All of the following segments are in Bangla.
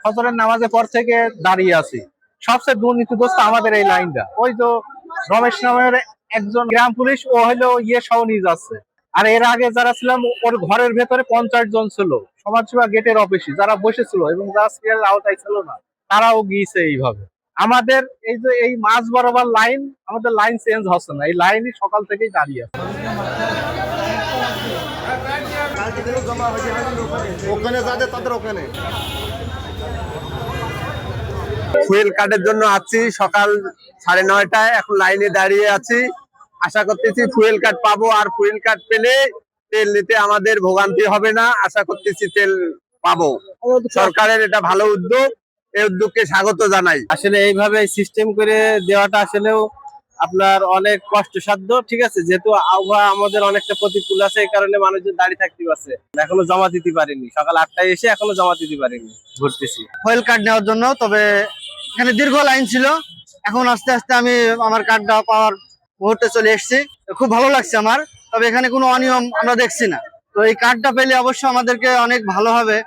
ফজরের নামাজের পর থেকে দাঁড়িয়ে আছি। সবচেয়ে দুর্নীতিগ্রস্ত আমাদের এই লাইনটা। ওই তো রমেশ নামের একজন গ্রাম পুলিশ, ও হলো সহ নিয়ে যাচ্ছে। আর এর আগে যারা ছিলাম, ওর ঘরের ভেতরে 50 জন ছিল সমাজসেবা গেটের অফিসে, যারা বসেছিল এবং যারা সিরিয়াল আওতায় ছিল না, তারাও গিয়েছে এইভাবে। আমাদের এই যে এই মাঝ বরাবর লাইন, আমাদের লাইন চেঞ্জ হচ্ছে না, এই লাইনই সকাল থেকেই দাঁড়িয়ে আছে। ওখানে যাদের তাদের ওখানে ফুয়েল কার্ডের জন্য আছি সকাল 9:30টায়, এখন লাইনে দাঁড়িয়ে আছি। আশা করতেছি ফুয়েল কার্ড পাবো, আর ফুয়েল কার্ড পেলে তেল নিতে আমাদের ভোগান্তি হবে না। আশা করতেছি তেল পাবো। সরকারের এটা ভালো উদ্যোগ, এই উদ্যোগকে স্বাগত জানাই। আসলে এইভাবে সিস্টেম করে দেওয়াটা আসলেও আপনার অনেক কষ্টসাধ্য, ঠিক আছে, যেহেতু আবহাওয়া আমাদের অনেকটা প্রতিকূল আছে, এই কারণে মানুষজন দাঁড়িয়ে থাকতে পারছে। এখনো জমা দিতে পারিনি, সকাল 8টায় এসে এখনো জমা দিতে পারিনি, ঘুরতেছি ফুয়েল কার্ড নেওয়ার জন্য। তবে এখানে দীর্ঘ লাইন ছিল, এখন আস্তে আস্তে আমি আমার কার্ডটা পাওয়ার মুহূর্তে চলে এসেছি। খুব ভালো লাগছে আমার। তবে এখানে কোনো অনিয়ম আমরা দেখছি না। তো এই কার্ডটা পেলে অবশ্যই আমাদেরকে অনেক ভালো হবে।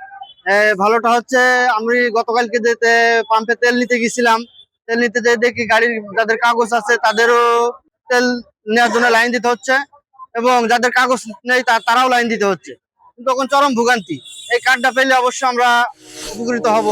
ভালোটা হচ্ছে, আমি গতকালকে যে পাম্পে তেল নিতে গেছিলাম, তেল নিতে যেয়ে দেখি গাড়ির যাদের কাগজ আছে তাদেরও তেল নেওয়ার জন্য লাইন দিতে হচ্ছে, এবং যাদের কাগজ নেই তারাও লাইন দিতে হচ্ছে। তখন চরম ভোগান্তি। এই কার্ডটা পেলে অবশ্যই আমরা উপকৃত হব।